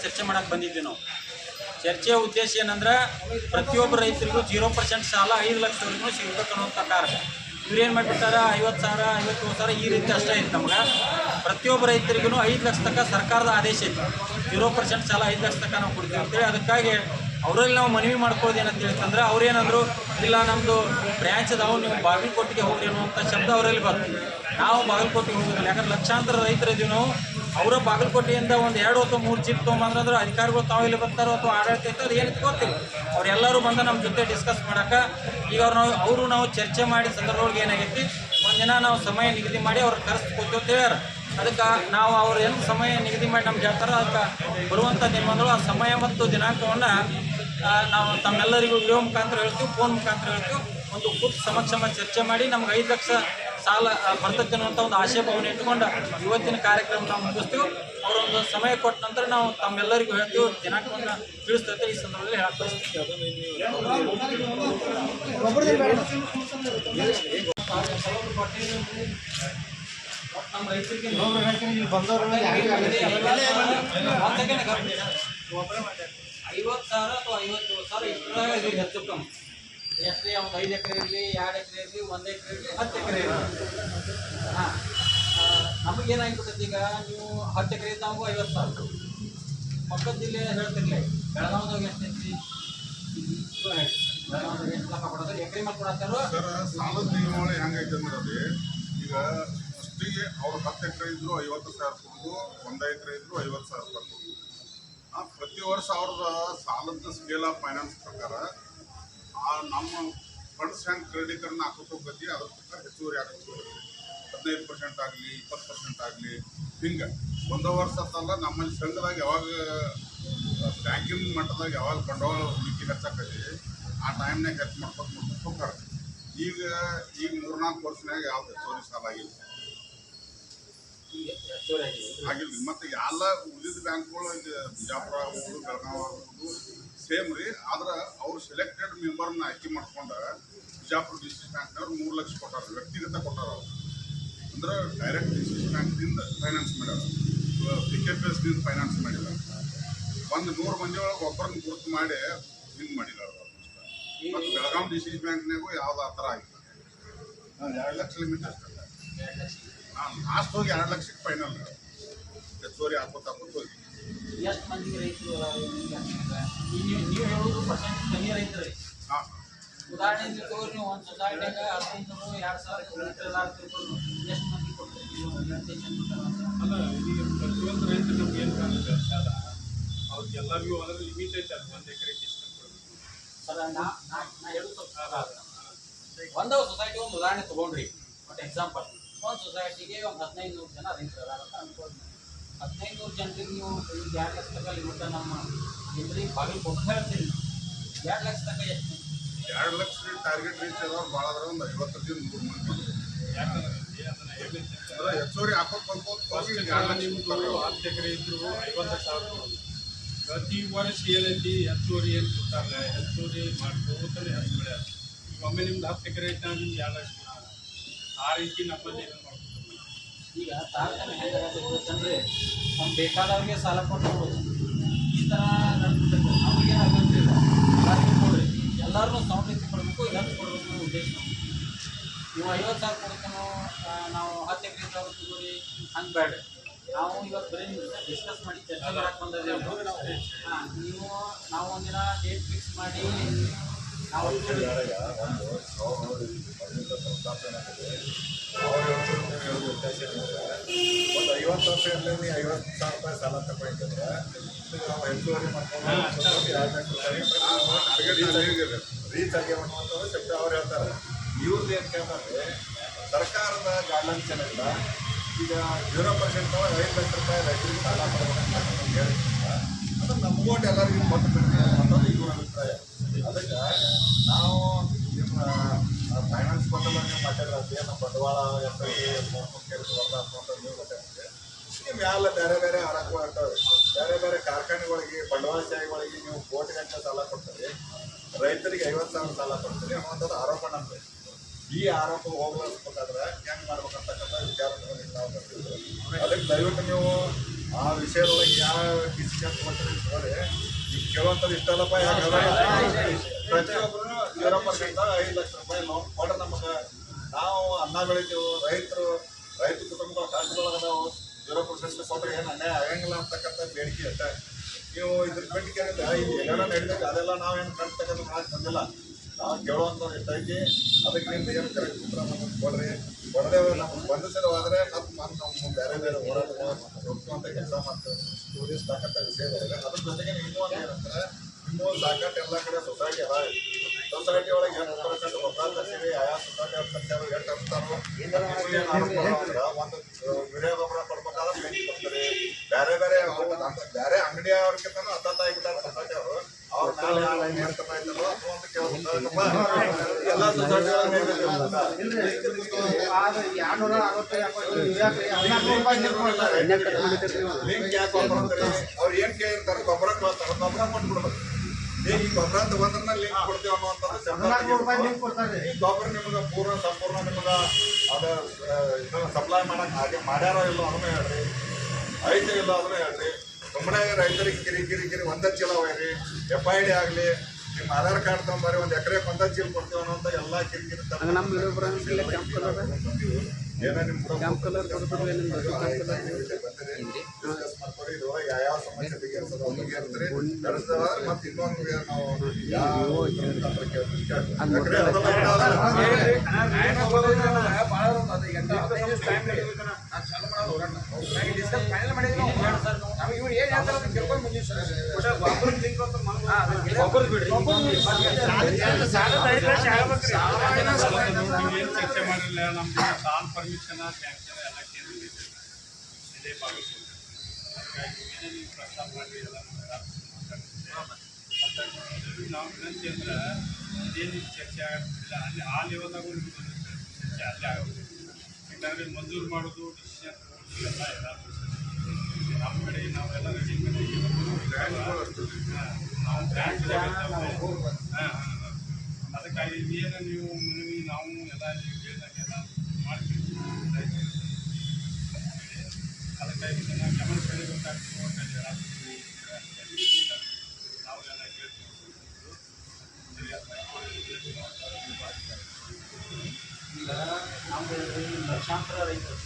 ಚರ್ಚೆ ಮಾಡಕ್ಕೆ ಬಂದಿದ್ವಿ ನಾವು. ಚರ್ಚೆಯ ಉದ್ದೇಶ ಏನಂದ್ರೆ ಪ್ರತಿಯೊಬ್ಬ ರೈತರಿಗೂ 0% ಸಾಲ 5 ಲಕ್ಷವರೆಗೂ ಸಿಗಬೇಕು ಅನ್ನುವಂಥ ಕಾರಣ. ಇವ್ರೇನು ಮಾಡಿಬಿಟ್ಟಾರ 50,000 57,000 ಈ ರೀತಿ ಅಷ್ಟೇ ಐತೆ ನಮ್ಗೆ. ಪ್ರತಿಯೊಬ್ಬ ರೈತರಿಗೂ 5 ಲಕ್ಷ ತನಕ ಸರ್ಕಾರದ ಆದೇಶ ಐತೆ. 0% ಸಾಲ 5 ಲಕ್ಷ ತನಕ ನಾವು ಕೊಡ್ತೀವಿ ಅಂತೇಳಿ. ಅದಕ್ಕಾಗಿ ಅವರಲ್ಲಿ ನಾವು ಮನವಿ ಮಾಡ್ಕೊಳ್ಳೋದು ಏನಂತ ಹೇಳ್ತಂದ್ರೆ ಅವ್ರೇನಂದ್ರು ಇಲ್ಲ ನಮ್ಮದು ಬ್ರ್ಯಾಂಚ್ ಅದಾವು ನೀವು ಬಾಗಲಕೋಟೆಗೆ ಹೋಗ್ರಿ ಅನ್ನುವಂಥ ಶಬ್ದ ಅವರಲ್ಲಿ ಬಂತು. ನಾವು ಬಾಗಲಕೋಟೆಗೆ ಹೋಗೋದಿಲ್ಲ, ಯಾಕಂದ್ರೆ ಲಕ್ಷಾಂತರ ರೈತರು ಇದೀವಿ ನಾವು. ಅವರ ಬಾಗಲಕೋಟೆಯಿಂದ ಒಂದು 2 ಅಥವಾ 3 ಜೀಪ್ ತೊಗೊಂಬಂದ್ರೆ ಅಧಿಕಾರಿಗಳು ತಾವು ಇಲ್ಲಿ ಬರ್ತಾರೋ ಅಥವಾ ಆಡಳಿತ ಇತ್ತು ಅದು ಏನಕ್ಕೆ ಗೊತ್ತಿಲ್ಲ. ಅವರೆಲ್ಲರೂ ಬಂದು ನಮ್ಮ ಜೊತೆ ಡಿಸ್ಕಸ್ ಮಾಡೋಕೆ ಈಗ ನಾವು ಚರ್ಚೆ ಮಾಡಿ ಸಂದರ್ಭದೊಳಗೆ ಏನಾಗೈತಿ ಒಂದಿನ ನಾವು ಸಮಯ ನಿಗದಿ ಮಾಡಿ ಅವ್ರು ಕರೆಸ್ಕೊತೀವಿ ಅಂತ ಹೇಳ್ಯಾರ. ಅದಕ್ಕೆ ನಾವು ಅವ್ರು ಏನು ಸಮಯ ನಿಗದಿ ಮಾಡಿ ನಮ್ಗೆ ಹೇಳ್ತಾರೋ ಅದಕ್ಕೆ ಬರುವಂಥ ದಿನಗಳು ಆ ಸಮಯ ಮತ್ತು ದಿನಾಂಕವನ್ನು ನಾವು ತಮ್ಮೆಲ್ಲರಿಗೂ ವಿಡಿಯೋ ಮುಖಾಂತರ ಹೇಳ್ತೀವಿ, ಫೋನ್ ಮುಖಾಂತರ ಹೇಳ್ತೀವಿ. ಒಂದು ಕೂತು ಸಮಕ್ಷಮ ಚರ್ಚೆ ಮಾಡಿ ನಮ್ಗೆ 5 ಲಕ್ಷ ಸಾಲ ಬರ್ತೈತೆ ಅನ್ನುವಂಥ ಒಂದು ಆಶಯ ಭಾವನೆ ಇಟ್ಕೊಂಡು ಇವತ್ತಿನ ಕಾರ್ಯಕ್ರಮ ನಾವು ಮುಗಿಸ್ತೀವಿ. ಅವರೊಂದು ಸಮಯ ಕೊಟ್ಟ ನಂತರ ನಾವು ತಮ್ಮೆಲ್ಲರಿಗೂ ಹೇಳ್ತೀವಿ, ದಿನಾಂಕವನ್ನು ತಿಳಿಸ್ತೈತೆ. ಈ ಸಂದರ್ಭದಲ್ಲಿ ಹೇಳಕ್ಕೆ ನಮ್ಮ ರೈತರಿಗೆ 50,000 ಅಥವಾ 57,000 ಇಷ್ಟರಾಗ ಇದೀವಿ ಹೆಚ್ಚು ಕಮ್ಮಿ. ಎಷ್ಟು ಒಂದು 5 ಎಕರೆ ಇರಲಿ, 2 ಎಕರೆ ಇರಲಿ, 1 ಎಕರೆ ಇರಲಿ, 10 ಎಕರೆ ಇರಲಿ. ಹಾಂ, ನಮಗೇನಾಗಿಬಿಟ್ಟೈತಿ ಈಗ ನೀವು 10 ಎಕರೆ ಇದ್ದಾಗೂ 50,000 ಪಕ್ಕದ ಜಿಲ್ಲೆ ಹೇಳ್ತಿರ್ಲಿ. ಬೆಳಗಾವಿದಾಗ ಎಷ್ಟೈತಿ? ಬೆಳಗಾವಿದಾಗ ಎಷ್ಟು ಲಕ್ಷ ಕೊಡೋದು ಎಕರೆ ಮೇಲೆ ಕೊಡತ್ತಾರೋ. ಸಾಲದ ನಿಯಮಾವಳಿ ಹೆಂಗೈತೆ ಅಂದ್ರೆ ಈಗ ಫಸ್ಟಿಗೆ ಅವ್ರು 10 ಎಕರೆ ಇದ್ರು 50,000 ಕೊಡೋದು, 1 ಎಕರೆ ಇದ್ರು 50,000 ಕೊಡೋದು. ಪ್ರತಿ ವರ್ಷ ಅವ್ರದ ಸಾಲದ ಸ್ಕೇಲ್ ಆಫ್ ಫೈನಾನ್ಸ್ ಪ್ರಕಾರ ನಮ್ಮ ಫಂಡ್ಸ್ ಹೆಂಗೆ ಕ್ರೆಡಿಟರ್ನ ಹಾಕೋತ ಹೋಗ್ತಿ ಅದ್ರ ಪ್ರಕಾರ ಹೆಚ್ಚುವರಿ ಆಗುತ್ತೆ. 15% ಆಗಲಿ 20% ಆಗಲಿ ಹಿಂಗೆ ಒಂದೇ ವರ್ಷ ಅಂತಲ್ಲ. ನಮ್ಮಲ್ಲಿ ಸಂಘದಾಗ ಯಾವಾಗ ಬ್ಯಾಂಕಿನ ಮಟ್ಟದಾಗ ಯಾವಾಗ ಬಂಡವಾಳ ಹೂಡಿಕೆ ಹೆಚ್ಚಾಕತಿ ಆ ಟೈಮ್ನಾಗ ಹೆಚ್ಚು ಮಾಡ್ಕೊಂಡು ಹೋಗ್ತಾರೆ. ಈಗ 3-4 ವರ್ಷನಾಗ ಯಾವ್ದು ಹೆಚ್ಚುವರಿ ಸಾಲ ಆಗಿಲ್ಲ. ಮತ್ತು ಎಲ್ಲ ಉಳಿದ ಬ್ಯಾಂಕ್ಗಳು ಬಿಜಾಪುರ ಆಗ್ಬೋದು, ಬೆಳಗಾವಿ ಆಗ್ಬೋದು ಸೇಮ್ ರೀ. ಆದ್ರೆ ಅವ್ರು ಸೆಲೆಕ್ಟೆಡ್ ಮೆಂಬರ್ನ ಆಯ್ಕೆ ಮಾಡ್ಕೊಂಡು ಬಿಜಾಪುರ ಡಿಸ್ಟ್ರಿಕ್ಟ್ ಬ್ಯಾಂಕ್ನವ್ರು 3 ಲಕ್ಷ ಕೊಟ್ಟಾರ, ವ್ಯಕ್ತಿಗತ ಕೊಟ್ಟಾರ. ಅವ್ರು ಅಂದ್ರೆ ಡೈರೆಕ್ಟ್ ಡಿಸ್ಟ್ರಿಕ್ಟ್ ಬ್ಯಾಂಕ್ದಿಂದ ಫೈನಾನ್ಸ್ ಮಾಡ್ಯಾರ, PKPSದಿಂದ ಫೈನಾನ್ಸ್ ಮಾಡಿಲ್ಲ. 100 ಮಂದಿ ಒಳಗೆ ಒಬ್ಬರನ್ನ ಗುರುತು ಮಾಡಿ ಹಿಂಗೆ ಮಾಡಿಲ್ಲ ಅವ್ರು. ಮತ್ತು ಬೆಳಗಾವಿ ಡಿಸ್ಟ್ರಿಕ್ಟ್ ಬ್ಯಾಂಕ್ನಾಗೂ ಯಾವ್ದು ಆ ಥರ ಆಗಿಲ್ಲ. 2 ಲಕ್ಷ ಲಿಮಿಟ್ ಅಷ್ಟೇ. ಲಾಸ್ಟ್ ಹೋಗಿ 2 ಲಕ್ಷಕ್ಕೆ ಫೈನಲ್ ಹೆಚ್ಚುವರಿ ಹಾಕೋತ ಹೋಗಿ. ಎಷ್ಟು ಮಂದಿಗೆ ರೈತರು ನೀವು ಹೇಳೋದು ಪರ್ಸೆಂಟ್ ಕಮ್ಮಿ ರೈತರು. ಹಾಂ, ಉದಾಹರಣೆ ತಗೋರಿ, ನೀವು ಒಂದು ಸೊಸೈಟಿಯಾಗ 15,000-2,000 ತಿಳ್ಕೊಂಡು ಎಷ್ಟು ಮಂದಿ ಕೊಡ್ತೀರಿ? ಅಲ್ಲ, ಈಗ ಪ್ರತಿಯೊಂದು ರೈತರು ನಮ್ಗೆ ಏನು ಕಾಣುತ್ತೆ ಸಾಲ ಅವ್ರಿಗೆಲ್ಲರಿಗೂ ಅದರ ಲಿಮಿಟ್ ಐತೆ. ಅದು 1 ಎಕರೆಗೆ ಇಷ್ಟ ಕೊಡಬೇಕು ಸರ್. ನಾ ಹೇಳೋದು ಒಂದು ಸೊಸೈಟಿ ಒಂದು ಉದಾಹರಣೆ ತೊಗೊಂಡ್ರಿ. ಬಟ್ ಎಕ್ಸಾಂಪಲ್, ಒಂದು ಸೊಸೈಟಿಗೆ ಒಂದು 1500 ಜನ ರೈತರು ಅದಾರ ಅಂತ ಅನ್ಕೊಂಡು 1500 ಜನರಿಗೆ ನೀವು 2 ಲಕ್ಷ ತನಕ ಲಿಮಿಟ್ ನಮ್ಮ ಇದ್ರಿ ಬಾಗಲಕೋಟೆ ಹೇಳ್ತೀರಿ. 2 ಲಕ್ಷ ತನಕ ಎಷ್ಟು? 2 ಲಕ್ಷ ಟಾರ್ಗೆಟ್ ರೀಚ್ ಆದವ್ರು ಭಾಳ ಅದ್ರ ಒಂದು 50-100 ಮಂದಿ. ಯಾಕಂದ್ರೆ ಅದನ್ನ ಹೇಳಿದ್ರೆ ಹೆಚ್ಚುವರಿ ಹಾಕೋದು ಬಂದು 10 ಎಕರೆ ಇದ್ರು 50,000 ಕೊಡೋದು. ಪ್ರತಿ ವರ್ಷ ಏನೈತಿ ಹೆಚ್ಚುವರಿ ಏನು ಕೊಡ್ತಾರಲ್ಲ, ಹೆಚ್ಚುವರಿ ಮಾಡ್ಕೋತಾನೆ ಹೆಚ್ಚು ಬೆಳೆ. ಈಗ ಒಮ್ಮೆ ನಿಮ್ದು 10 ಎಕರೆ ಐತೆ ನಿಮ್ಗೆ 2 ಲಕ್ಷ ಆ ರೀತಿ ನಮ್ಮಲ್ಲಿ ಏನು ಮಾಡ್ಕೊತಾರೆ. ಈಗ ತಾರತಮ್ಯ ಹೆಂಗಾಗತ್ತಂದ್ರೆ ನಮ್ಗೆ ಬೇಕಾದವ್ರಿಗೆ ಸಾಲ ಕೊಟ್ಟು ಈ ಥರ ನಡೆದ್ಬಿಟ್ಟು ಅವ್ರಿಗೆ ಅಗತ್ಯ ಕೊಡ್ರಿ, ಎಲ್ಲರೂ ಸವಲತ್ತು ಕೊಡಬೇಕು, ಹೆಚ್ಚು ಕೊಡಬೇಕು ಅನ್ನೋ ಉದ್ದೇಶ. ನೀವು 50,000 ಕೊಡ್ತಾನೋ ನಾವು 10 ಎಕರೆ ತಗೋರಿ ಹಂಗೆ ಬೇಡ್ರಿ. ನಾವು ಇವತ್ತು ಬರೀ ಡಿಸ್ಕಸ್ ಮಾಡಿ ಚರ್ಚೆ ಮಾಡಕ್ಕೆ ಬಂದಿದ್ದೇವೆ. ಹಾಂ, ನಾವು ಒಂದಿನ ಡೇಟ್ ಫಿಕ್ಸ್ ಮಾಡಿ ನಾವು ಒಂದು 50 ವರ್ಷ ಇರಲಿ, 50,000 ರೂಪಾಯಿ ಸಾಲ ತಗೊಂಡಿದ್ರೆ ನಾವು ಹೆಚ್ಚುವರಿ ರೀಚ್ ಆಗಿ ಅನ್ನುವಂಥದ್ದು ಶಕ್ತಿ ಅವ್ರು ಹೇಳ್ತಾರೆ. ಇವ್ರದ್ದು ಏನು ಕೇಳ್ತಾರೆ, ಸರ್ಕಾರದ ಗೈಡ್ಲೈನ್ಸ್ ಏನಿಲ್ಲ. ಈಗ 0% 5 ಲಕ್ಷ ರೂಪಾಯಿ ರೈತರಿಗೆ ಸಾಲ ಕೊಡಬೇಕಂತ ಹೇಳಿದ್ರಿಂದ ಅದು ನಮ್ಗೊಂಡು ಎಲ್ಲರಿಗೂ ಕೊಟ್ಟು ಬಿಡ್ತೀವಿ ಅನ್ನೋದು ಇವ್ರ ಅಭಿಪ್ರಾಯ. ಅದಕ್ಕೆ ನಾವು ನಿಮ್ಮ ಫೈನಾನ್ಸ್ ಬಂದಲ್ಲ ನೀವು ಮಾತಾಡೋದು ಏನು ಬಂಡವಾಳ ಕೆಲಸ ನೀವು ಮಾತಾಡ್ತೀವಿ. ನಿಮ್ಮ ಎಲ್ಲ ಬೇರೆ ಬೇರೆ ಹಣಗಳು ಇರ್ತವೆ. ಬೇರೆ ಬೇರೆ ಕಾರ್ಖಾನೆಗಳಿಗೆ ಬಂಡವಾಳಶಾಹಿಗಳಿಗೆ ನೀವು ಕೋಟಿ ಗಂಟೆ ಸಾಲ ಕೊಡ್ತೀರಿ, ರೈತರಿಗೆ 50,000 ಸಾಲ ಕೊಡ್ತೀರಿ ಅನ್ನುವಂಥದ್ದು ಆರೋಪ ನಮ್ಮದು. ಈ ಆರೋಪ ಹೋಗ್ಲಾಡ್ಸ್ಬೇಕಾದ್ರೆ ಹೆಂಗ್ ಮಾಡ್ಬೇಕಂತಕ್ಕಂಥ ವಿಚಾರ ನಾವು ಬರ್ತಿದ್ವಿ. ಅದಕ್ಕೆ ದಯವಿಟ್ಟು ನೀವು ಆ ವಿಷಯದೊಳಗೆ ಯಾವ ಡಿಸಿಷನ್ ತಗೊಳ್ತೀರಿ ನೋಡಿ. ಈಗ ಕೇಳುವಂಥದ್ದು ಇಷ್ಟಲ್ಲಪ್ಪ, ಯಾಕಂದ್ರೆ ಪ್ರತಿಯೊಬ್ಬರು 0% 5 ಲಕ್ಷ ರೂಪಾಯಿ ಲೋನ್ ಕೊಡ್ರೆ ನಮಗೆ ನಾವು ಅನ್ನ ಬೆಳಿತೀವಿ, ರೈತ ಕುಟುಂಬ ಕಷ್ಟದೊಳಗೆ ನಾವು 0% ಕೊಟ್ಟರೆ ಏನು ಅನ್ಯಾಯ ಆಗಂಗಿಲ್ಲ ಅಂತಕ್ಕಂಥ ಬೇಡಿಕೆ ಅಷ್ಟೇ. ನೀವು ಇದ್ರ ಬೇಡಿಕೆ ಏನೇನೋ ನಡೀತೈತೆ ಅದೆಲ್ಲ ನಾವೇನು ಕಟ್ತಕ್ಕಂಥ ಮಾಡಕ್ಕೆ ಬಂದಿಲ್ಲ. ನಾವು ಕೇಳುವಂಥದ್ದು ಇಷ್ಟೈತಿ. ಅದಕ್ಕೆ ನಿಮ್ದು ಏನು ಕರೆಕ್ಟ್ ಉತ್ತರ ನಮಗೆ ಕೊಡ್ರಿ. ಕೊಡದೆ ನಮ್ಗೆ ಸ್ಪಂದಿಸಿರೋದ್ರೆ ನಮ್ಮ ಬೇರೆ ಬೇರೆ ಹೋರಾಟಗಳು ಒಪ್ಪಿಕೊಂತ ಕೆಲಸ ಮಾಡ್ತೇವೆ. ಟೂರಿಸ್ಟ್ ವಿಷಯಗಳಿದೆ. ಅದ್ರ ಜೊತೆಗೆ ಇನ್ನೂ ಒಂದು ಏನಂದ್ರೆ ಇನ್ನೂ ಸಾಕಷ್ಟು ಎಲ್ಲ ಕಡೆ ಸೊಸೈಟಿ ಅದ. ಸೊಸೈಟಿ ಒಳಗೆ 8% ಗೊಬ್ಬರ ತರಿಸಿರಿ. ಆಯಾ ಸೊಸೈಟಿ ಅವ್ರು ತರ್ಸಾರು ಎಷ್ಟು ಅಂತಾರೋ ಒಂದು ಯೂರಿಯಾ ಗೊಬ್ಬರ ಕೊಡ್ಬೇಕಾದ್ರೆ ಬೆಂಕಿ ಕೊಡ್ತಾರೆ. ಬೇರೆ ಬೇರೆ ಬೇರೆ ಅಂಗಡಿಯವ್ರಿಗಿಂತ ಹತ್ತಾಗಿಬಿಟ್ಟಾರೆ ಸೊಸೈಟಿ ಅವರು. ಅವ್ರ ನಾಳೆ ಹೇಳ್ತಾರೋ ಅಂತ ಕೇಳ್ಬೇಕಪ್ಪ. ಎಲ್ಲ ಸೊಸೈಟಿ ಲಿಂಕ್ ಯಾಕೆ ಕೊಡ್ತಾರೆ? ಅವ್ರು ಏನ್ ಕೇಳಿರ್ತಾರೆ ಗೊಬ್ಬರ ಕೇಳ್ತಾರೆ, ಗೊಬ್ಬರ ಕೊಟ್ಬಿಡ್ಬೇಕು. ಈಗ ಈ ಗೊಬ್ಬರ ತಗೊಂಡ್ರೆ ಲಿಂಕ್ ಕೊಡ್ತೀವಿ ಅನ್ನುವಂಥದ್ದು ಈ ಗೊಬ್ಬರ ನಿಮ್ಗೆ ಸಂಪೂರ್ಣ ನಿಮ್ಗೆ ಅದು ಸಪ್ಲೈ ಮಾಡಕ್ ಹಾಗೆ ಮಾಡ್ಯಾರೋ ಇಲ್ಲೋ ಅದನ್ನ ಹೇಳ್ರಿ, ಐತೆ ಇಲ್ಲ ಅದನ್ನ ಹೇಳ್ರಿ. ಸುಮ್ಮನೆ ರೈತರಿಗೆ ಕಿರಿ ಒಂದೇ ಚೀಲ ಒಯ್ರಿ, FID ಆಗಲಿ, ನಿಮ್ಮ ಆಧಾರ್ ಕಾರ್ಡ್ ತಗೊಂಬರಿ, ಒಂದು ಎಕರೆಗೆ ಒಂದೇ ಚೀಲ ಕೊಡ್ತೀವಿ ಅನ್ನೋಂಥ ಎಲ್ಲ ಕಿರಿಕಿರಿ ಏನೋ ನಿಮ್ಮ ಯಾವ ಸಮಸ್ಯೆ ಬಗೆಹರಿಸ್ತಾರೆ ಮತ್ತೆ ಇನ್ನೊಂದು ನಾವು ಯಾವ ಚರ್ಚೆ ಮಾಡಿಲ್ಲ. ನಮ್ದು ಸಾಲ್ ಪರ್ಮಿಷನ್ ಸ್ಯಾಂಕ್ಷನ್ ಎಲ್ಲ ಕೇಂದ್ರ ಇದೇ ಭಾಗವಹಿಸಿ ಹಾಗಾಗಿ ಏನೇನು ಪ್ರಸ್ತಾಪ ಮಾಡಿ ಎಲ್ಲ ನಾವು ವಿನಂತಿ ಅಂದ್ರೆ ಇದೇನು ಚರ್ಚೆ ಆಗೋದಿಲ್ಲ. ಅಲ್ಲಿ ಆ ಲೆವೆಲ್ದಾಗೂ ಚರ್ಚೆ ಅಲ್ಲೇ ಆಗೋದು. ಯಾಕಂದರೆ ಮಂಜೂರು ಮಾಡೋದು ಡಿಸಿಷನ್ ಎಲ್ಲ ನಮ್ಮ ಕಡೆ ನಾವೆಲ್ಲ ರೆಡಿ ಮಾಡಿ ನಾವು ಅದಕ್ಕಾಗಿ ಏನು ನೀವು ಮನವಿ ನಾವು ಎಲ್ಲ ನೀವು ಹೇಳಿದಾಗೆಲ್ಲ ಮಾಡ್ತೀವಿ. ಅದಕ್ಕಾಗಿ ಇದನ್ನು ಗಮನ ಸೆಳೆಬೇಕಾಗ್ತದೆ. ನಾವೆಲ್ಲ ಹೇಳ್ತೀವಿ. ಈಗ ನಮ್ದು ಲಕ್ಷಾಂತರ ರೈತರು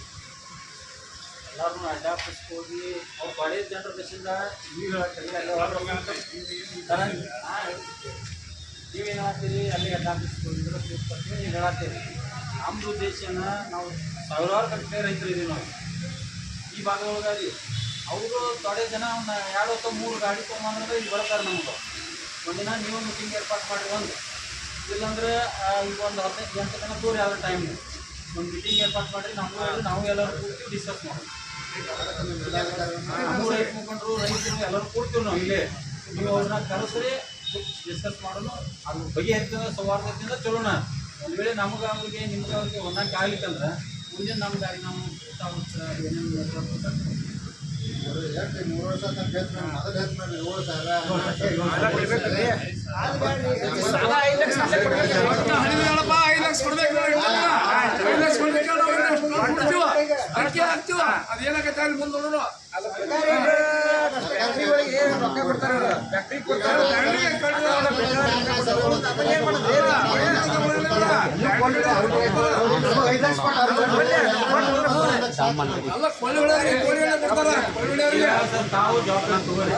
ಎಲ್ಲರೂ ಅಡ್ಡಾಫೀಸ್ಗೆ ಹೋಗಿ ಅವ್ರು ಬಡೇ ಜನರ ದೇಶದಿಂದ ನೀವೇನು ಹೇಳ್ತೀರಿ, ಅಲ್ಲಿ ಅಡ್ಡಾಫೀಸ್ಗೆ ಹೋಗಿದ್ರೆ ಕೂತ್ಕೊಳ್ತೀವಿ, ನೀವು ಹೇಳತ್ತೀರಿ. ನಮ್ಮದು ಉದ್ದೇಶನ ನಾವು ಸಾವಿರಾರು ಗಂಟೆ ರೈತರು ಇದೀವಿ. ನಾವು ಈ ಭಾಗದೊಳಗಾಗಿ ಅವರು ತೊಡೆ ಜನ ಒಂದು 2 ಅಥವಾ 3 ಗಾಡಿ ತೊಗೊಂಬಂದ್ರೆ ಇಲ್ಲಿ ಬರ್ತಾರೆ. ನಮ್ಗೆ ಒಂದಿನ ನೀವು ಮೀಟಿಂಗ್ ಏರ್ಪಾಡು ಮಾಡಿರಿ. ಒಂದು ಇಲ್ಲಾಂದ್ರೆ ಈಗ ಒಂದು 15 ಜನ ದೂರ ಯಾವ ಟೈಮ್ ಒಂದು ಮೀಟಿಂಗ್ ಏರ್ಪಾಡು ಮಾಡಿರಿ. ನಾವು ಎಲ್ಲರೂ ಕೂರ್ತೀವಿ, ಡಿಸ್ಕಸ್ ಮಾಡೋದು. ನಮ್ಮ ರೈತ ಮುಖಂಡರು ರೈತರು ಎಲ್ಲರೂ ಕೂರ್ತೀವಿ ನಾವು ಇಲ್ಲೇ. ನೀವು ಅವ್ರನ್ನ ಕರೆಸ್ರಿ, ಡಿಸ್ಕಸ್ ಮಾಡೋಣ. ಅದ್ರ ಬಗೆಹರಿತಂದ್ರೆ ಸೌಹಾರ್ದದಿಂದ ಚಲೋಣ. ಒಂದು ವೇಳೆ ನಮ್ಗೆ ಅವ್ರಿಗೆ ಹೊಂದಾಣಿಕೆ ಆಗ್ಲಿಕ್ಕಂದ್ರೆ ಮುಂದಿನ ನಮ್ಮ ದಾರಿ ನಾವು ಏನೇನು ಅದೇನಾಗತ್ತೆ ಅಲ್ಲಿ ಮುಂದೆ ನೋಡೋಣ. ತಾವು ಜವಾಬ್ದಾರಿ ತಗೋರಿ,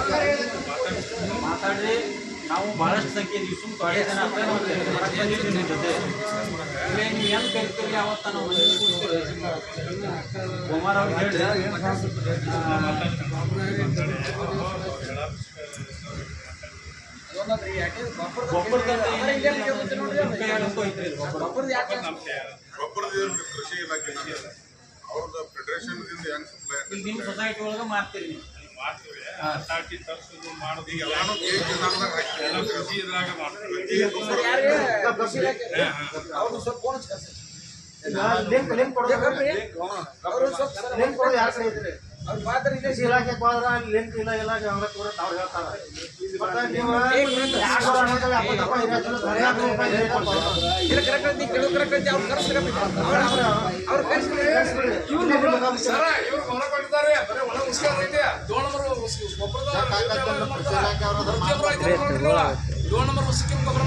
ಮಾತಾಡ್ರಿ. ನಾವು ಭಾಳಷ್ಟು ಸಂಖ್ಯೆ ಸುಮ್ಮ ತೊಡೆ ಜನ ಬಂದಿದ್ದೀವಿ ನಿಮ್ಮ ಜೊತೆ. ಇಲ್ಲೇ ನೀವು ಹೆಂಗೆ ಕರಿತೀರಿ ಯಾವತ್ತ ನಾವು ಕುಮಾರ್ ಅವ್ರಿಗೆ ಹೇಳಿ ಗೊಬ್ಬರದ ಕೃಷಿ ಇಲಾಖೆ ಅವ್ರದ್ದು ಫೆಡರೇಷನ್ದಿಂದ ಹೆಂಗ್ ಸಪ್ಲೈ ಇಲ್ಲಿ ನಿಮ್ಮ ಸೊಸೈಟಿ ಒಳಗೆ ಮಾಡ್ತೀರಿ ನೀವು. ಮಾಡ್ತೀವಿ. ಅಥಾರಿಟಿ ತರಿಸೋದು ಮಾಡೋದು ಈಗ ಎಲ್ಲಾನು ಎಲ್ಲ ಕೃಷಿ ಇದ್ರಾಗ ಮಾಡ್ತೀವಿ. ಇಲಾಖೆಗೆ ಹೋದ್ರೆ ಅಲ್ಲಿ ಲಿಂಕ್ ಇಲ್ಲ ಅವ್ರ ಅವ್ರು ಹೇಳ್ತಾರೆ. ಇಲ್ಲ ಕರೆಕ್ಟ್ ಐತಿ ಕೆಲವು ಕರೆಕ್ಟ್ ಐತಿ ಅವ್ರು ಸರ ಇವ್ರು ಹೊರ ಕೊಟ್ಟಿದ್ದಾರೆ ಬರೀ ಒಳ ಉಸ್ಕಾರ ಐತೆ 2 ನಂಬರ್ ಗೊಬ್ಬರದ 2 ನಂಬರ್ ಉಸ್ಕಿನ ಗೊಬ್ಬರ